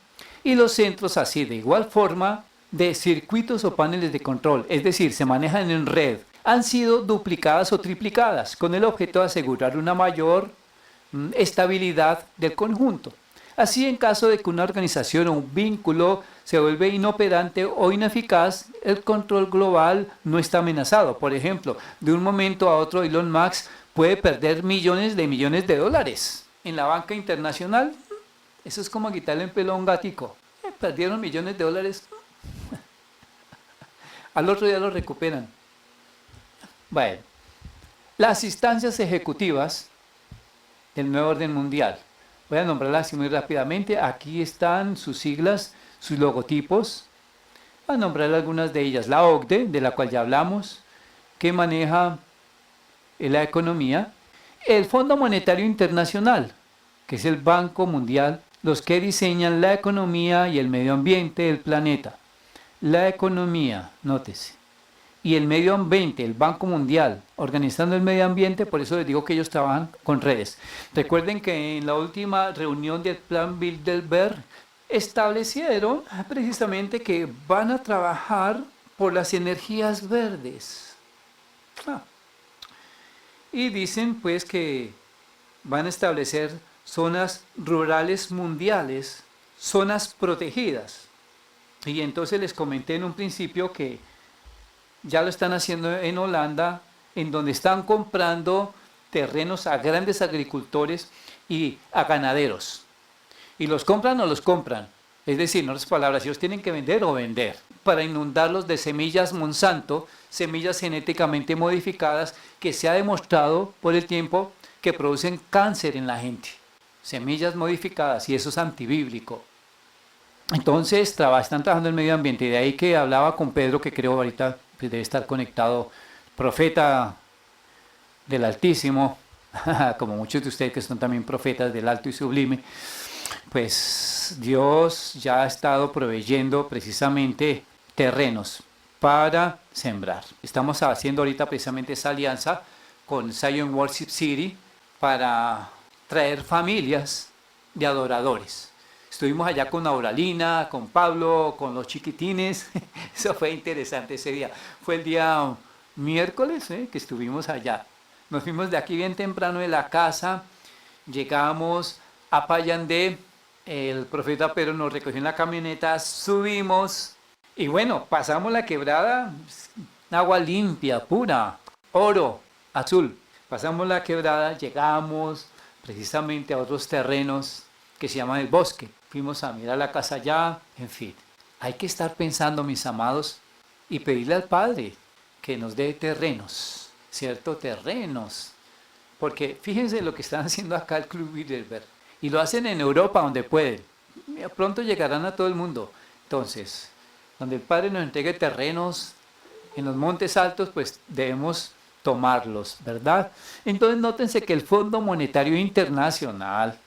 Speaker 3: y los centros así de igual forma de circuitos o paneles de control, es decir, se manejan en red, han sido duplicadas o triplicadas con el objeto de asegurar una mayor estabilidad del conjunto. Así, en caso de que una organización o un vínculo se vuelve inoperante o ineficaz, el control global no está amenazado. Por ejemplo, de un momento a otro Elon Musk puede perder millones de dólares en la banca internacional. Eso es como quitarle el pelo a un gatico. Perdieron millones de dólares. Al otro día lo recuperan. Bueno, las instancias ejecutivas del nuevo orden mundial. Voy a nombrarlas así muy rápidamente. Aquí están sus siglas, sus logotipos. Voy a nombrar algunas de ellas. La OCDE, de la cual ya hablamos, que maneja la economía. El Fondo Monetario Internacional, que es el Banco Mundial, los que diseñan la economía y el medio ambiente del planeta. La economía, nótese, y el medio ambiente, el Banco Mundial, organizando el medio ambiente, por eso les digo que ellos trabajan con redes. Recuerden que en la última reunión del Plan Bilderberg establecieron precisamente que van a trabajar por las energías verdes. Y dicen pues que van a establecer zonas rurales mundiales, zonas protegidas. Y entonces les comenté en un principio que ya lo están haciendo en Holanda, en donde están comprando terrenos a grandes agricultores y a ganaderos. Y los compran o los compran. Es decir, en otras palabras, ellos tienen que vender o vender para inundarlos de semillas Monsanto, semillas genéticamente modificadas que se ha demostrado por el tiempo que producen cáncer en la gente. Semillas modificadas, y eso es antibíblico. Entonces están trabajando en el medio ambiente, y de ahí que hablaba con Pedro, que creo ahorita pues, debe estar conectado, profeta del Altísimo, como muchos de ustedes que son también profetas del Alto y Sublime. Pues Dios ya ha estado proveyendo precisamente terrenos para sembrar. Estamos haciendo ahorita precisamente esa alianza con Zion Worship City para traer familias de adoradores. Estuvimos allá con Auralina, con Pablo, con los chiquitines. Eso fue interesante ese día. Fue el día miércoles que estuvimos allá. Nos fuimos de aquí bien temprano de la casa. Llegamos a Payandé. El profeta Pedro nos recogió en la camioneta. Subimos. Y bueno, pasamos la quebrada. Agua limpia, pura. Oro, azul. Pasamos la quebrada. Llegamos precisamente a otros terrenos que se llaman el bosque. Fuimos a mirar la casa allá, en fin. Hay que estar pensando, mis amados, y pedirle al Padre que nos dé terrenos, ¿cierto? Terrenos. Porque fíjense lo que están haciendo acá el Club Bilderberg. Y lo hacen en Europa donde pueden. Pronto llegarán a todo el mundo. Entonces, donde el Padre nos entregue terrenos en los montes altos, pues debemos tomarlos, ¿verdad? Entonces, nótense que el Fondo Monetario Internacional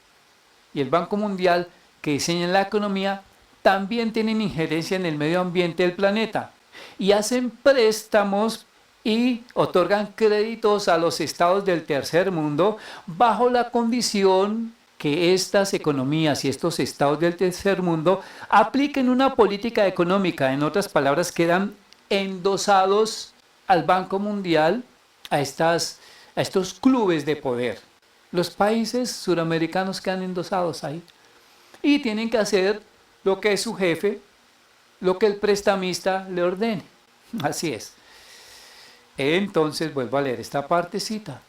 Speaker 3: y el Banco Mundial, que diseñan la economía, también tienen injerencia en el medio ambiente del planeta y hacen préstamos y otorgan créditos a los estados del tercer mundo bajo la condición que estas economías y estos estados del tercer mundo apliquen una política económica. En otras palabras, quedan endosados al Banco Mundial, a estos clubes de poder. Los países suramericanos quedan endosados ahí y tienen que hacer lo que es su jefe, lo que el prestamista le ordene. Así es. Entonces vuelvo a leer esta partecita.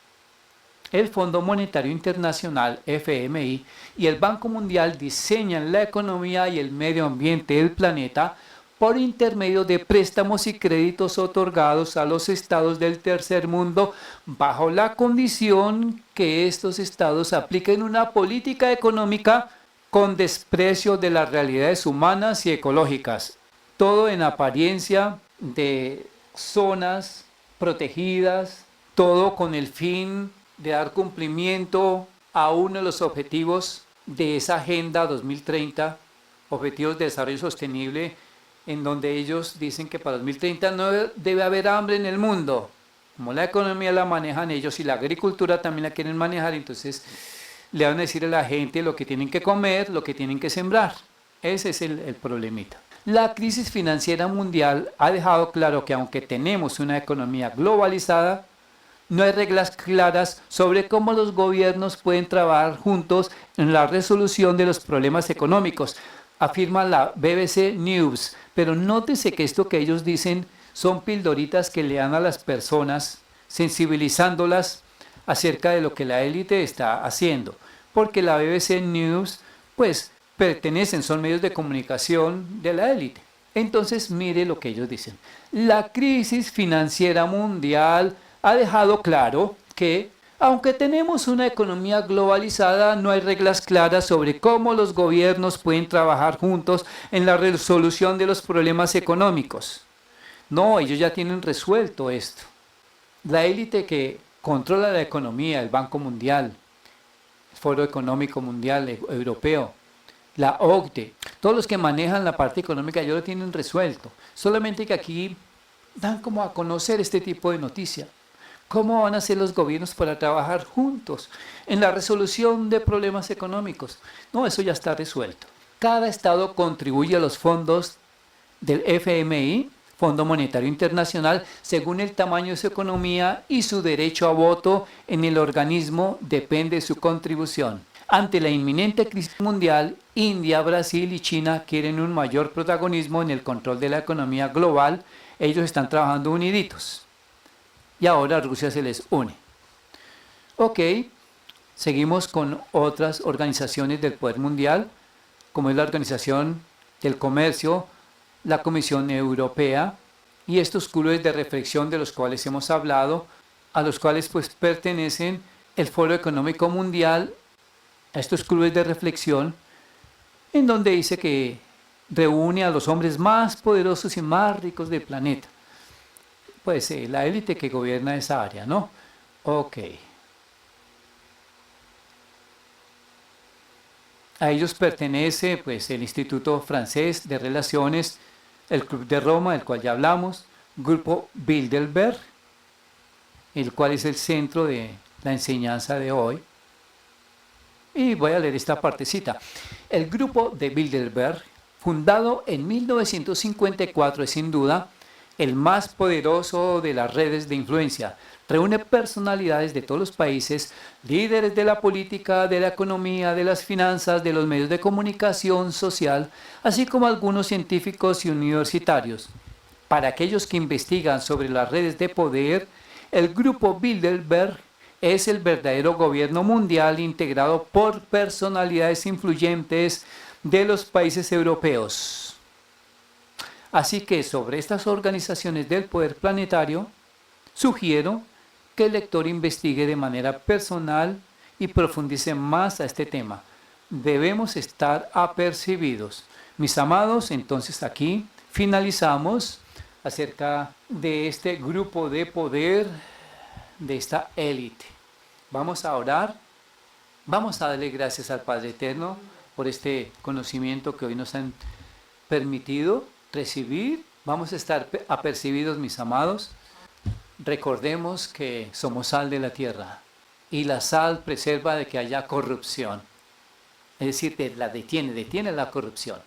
Speaker 3: El Fondo Monetario Internacional, FMI, y el Banco Mundial diseñan la economía y el medio ambiente del planeta por intermedio de préstamos y créditos otorgados a los estados del tercer mundo bajo la condición que estos estados apliquen una política económica con desprecio de las realidades humanas y ecológicas. Todo en apariencia de zonas protegidas, todo con el fin de dar cumplimiento a uno de los objetivos de esa Agenda 2030, Objetivos de Desarrollo Sostenible, en donde ellos dicen que para 2030 no debe haber hambre en el mundo. Como la economía la manejan ellos y la agricultura también la quieren manejar, entonces le van a decir a la gente lo que tienen que comer, lo que tienen que sembrar. Ese es el problemita. La crisis financiera mundial ha dejado claro que aunque tenemos una economía globalizada, no hay reglas claras sobre cómo los gobiernos pueden trabajar juntos en la resolución de los problemas económicos, afirma la BBC News. Pero nótese que esto que ellos dicen son pildoritas que le dan a las personas, sensibilizándolas acerca de lo que la élite está haciendo. Porque la BBC News, pues, son medios de comunicación de la élite. Entonces, mire lo que ellos dicen. La crisis financiera mundial ha dejado claro que, aunque tenemos una economía globalizada, no hay reglas claras sobre cómo los gobiernos pueden trabajar juntos en la resolución de los problemas económicos. No, ellos ya tienen resuelto esto. La élite que controla la economía, el Banco Mundial, el Foro Económico Mundial Europeo, la OCDE, todos los que manejan la parte económica ya lo tienen resuelto. Solamente que aquí dan como a conocer este tipo de noticia. ¿Cómo van a hacer los gobiernos para trabajar juntos en la resolución de problemas económicos? No, eso ya está resuelto. Cada estado contribuye a los fondos del FMI, Fondo Monetario Internacional, según el tamaño de su economía y su derecho a voto en el organismo depende de su contribución. Ante la inminente crisis mundial, India, Brasil y China quieren un mayor protagonismo en el control de la economía global. Ellos están trabajando uniditos. Y ahora Rusia se les une. Ok, seguimos con otras organizaciones del poder mundial, como es la Organización del Comercio, la Comisión Europea y estos clubes de reflexión de los cuales hemos hablado, a los cuales pues pertenecen el Foro Económico Mundial, a estos clubes de reflexión, en donde dice que reúne a los hombres más poderosos y más ricos del planeta. Pues la élite que gobierna esa área, ¿no? Ok. A ellos pertenece pues el Instituto Francés de Relaciones, el Club de Roma, del cual ya hablamos, Grupo Bilderberg, el cual es el centro de la enseñanza de hoy. Y voy a leer esta partecita. El Grupo de Bilderberg, fundado en 1954, es sin duda el más poderoso de las redes de influencia. Reúne personalidades de todos los países, líderes de la política, de la economía, de las finanzas, de los medios de comunicación social, así como algunos científicos y universitarios. Para aquellos que investigan sobre las redes de poder, el Grupo Bilderberg es el verdadero gobierno mundial integrado por personalidades influyentes de los países europeos. Así que sobre estas organizaciones del poder planetario, sugiero que el lector investigue de manera personal y profundice más a este tema. Debemos estar apercibidos. Mis amados, entonces aquí finalizamos acerca de este grupo de poder, de esta élite. Vamos a orar, vamos a darle gracias al Padre Eterno por este conocimiento que hoy nos han permitido recibir. Vamos a estar apercibidos, mis amados. Recordemos que somos sal de la tierra y la sal preserva de que haya corrupción. Es decir, detiene la corrupción.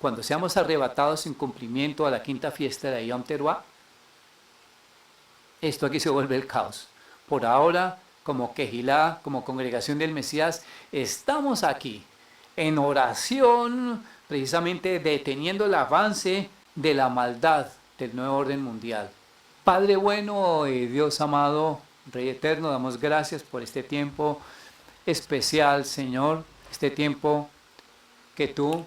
Speaker 3: Cuando seamos arrebatados en cumplimiento a la quinta fiesta de Yom Teruah, esto aquí se vuelve el caos. Por ahora, como Kehilá, como congregación del Mesías, estamos aquí en oración, precisamente deteniendo el avance de la maldad del nuevo orden mundial. Padre bueno y Dios amado, Rey eterno, damos gracias por este tiempo especial, Señor, este tiempo que tú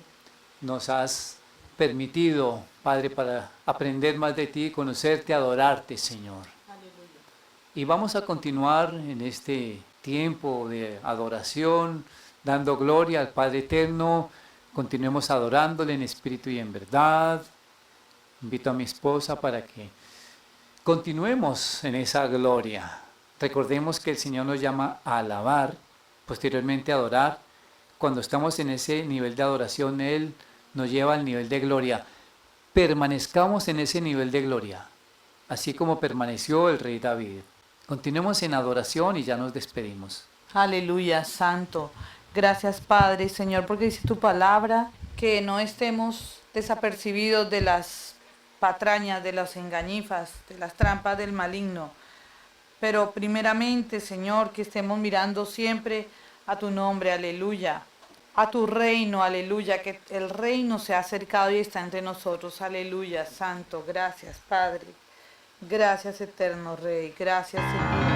Speaker 3: nos has permitido, Padre, para aprender más de ti, conocerte, adorarte, Señor. Aleluya. Y vamos a continuar en este tiempo de adoración, dando gloria al Padre eterno. Continuemos adorándole en espíritu y en verdad. Invito a mi esposa para que continuemos en esa gloria. Recordemos que el Señor nos llama a alabar, posteriormente a adorar. Cuando estamos en ese nivel de adoración, Él nos lleva al nivel de gloria. Permanezcamos en ese nivel de gloria, así como permaneció el rey David. Continuemos en adoración y ya nos despedimos.
Speaker 2: Aleluya, santo. Gracias, Padre, Señor, porque dice tu palabra que no estemos desapercibidos de las patrañas, de las engañifas, de las trampas del maligno. Pero primeramente, Señor, que estemos mirando siempre a tu nombre, aleluya, a tu reino, aleluya, que el reino se ha acercado y está entre nosotros, aleluya, santo. Gracias, Padre. Gracias, eterno Rey. Gracias, Señor.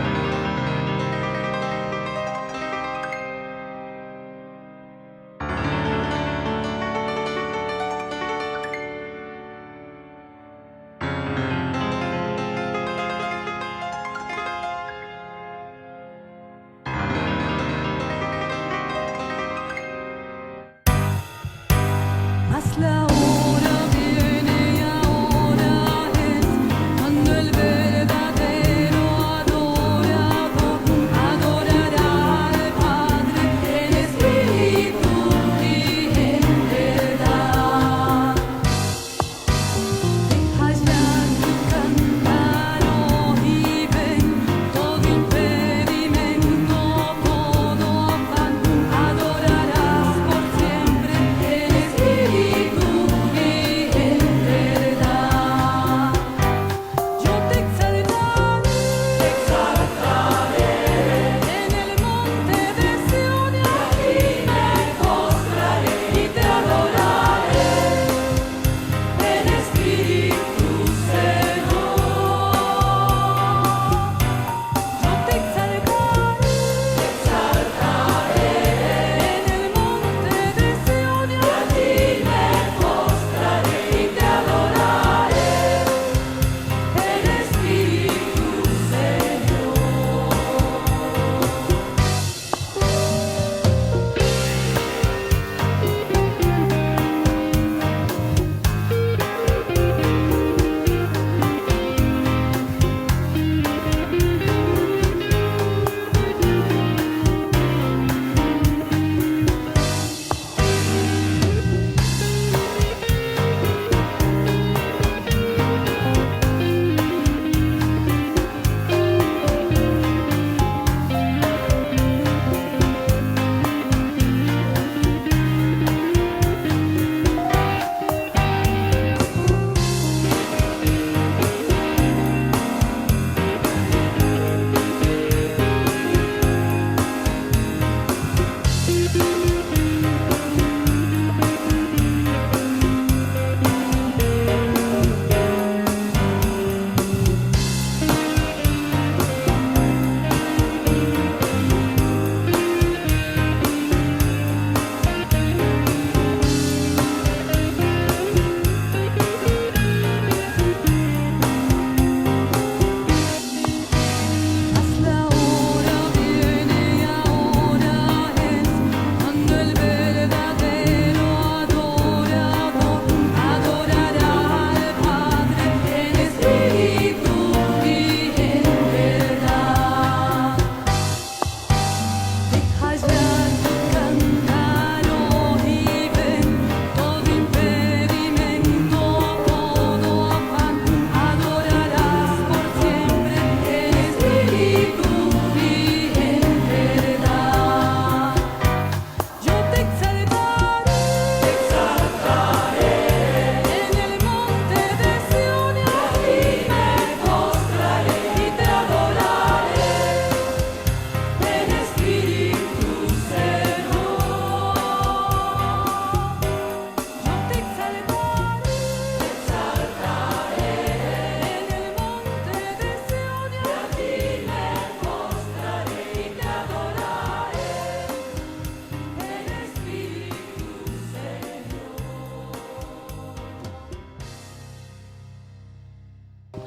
Speaker 4: La hora viene y ahora es cuando el verdadero adora.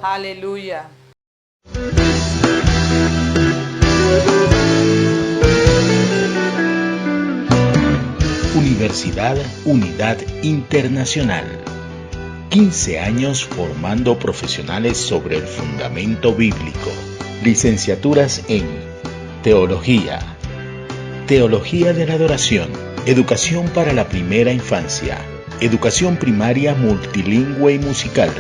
Speaker 2: Aleluya.
Speaker 1: Universidad Unidad Internacional. 15 años formando profesionales sobre el fundamento bíblico. Licenciaturas en Teología, Teología de la Adoración, Educación para la Primera Infancia, Educación Primaria Multilingüe y Musical,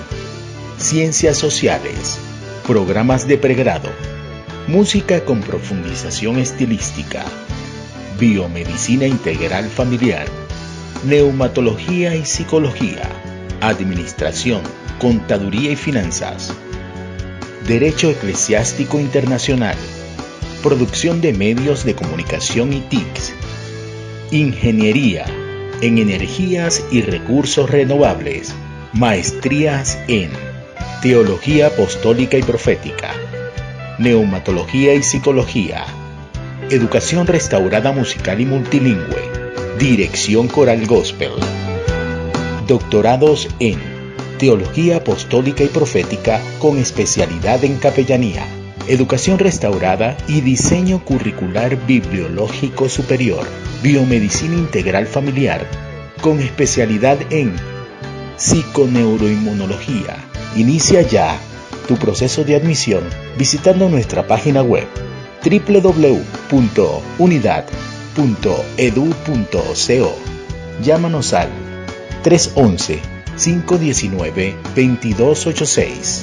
Speaker 1: Ciencias Sociales, Programas de Pregrado, Música con profundización estilística, Biomedicina Integral Familiar, Neumatología y Psicología, Administración, Contaduría y Finanzas, Derecho Eclesiástico Internacional, Producción de Medios de Comunicación y TICs, Ingeniería en Energías y Recursos Renovables, Maestrías en Teología Apostólica y Profética, Neumatología y Psicología, Educación Restaurada Musical y Multilingüe, Dirección Coral Gospel. Doctorados en Teología Apostólica y Profética con especialidad en Capellanía, Educación Restaurada y Diseño Curricular Bibliológico Superior, Biomedicina Integral Familiar con especialidad en Psiconeuroinmunología. Inicia ya tu proceso de admisión visitando nuestra página web www.unidad.edu.co. Llámanos al 311-519-2286.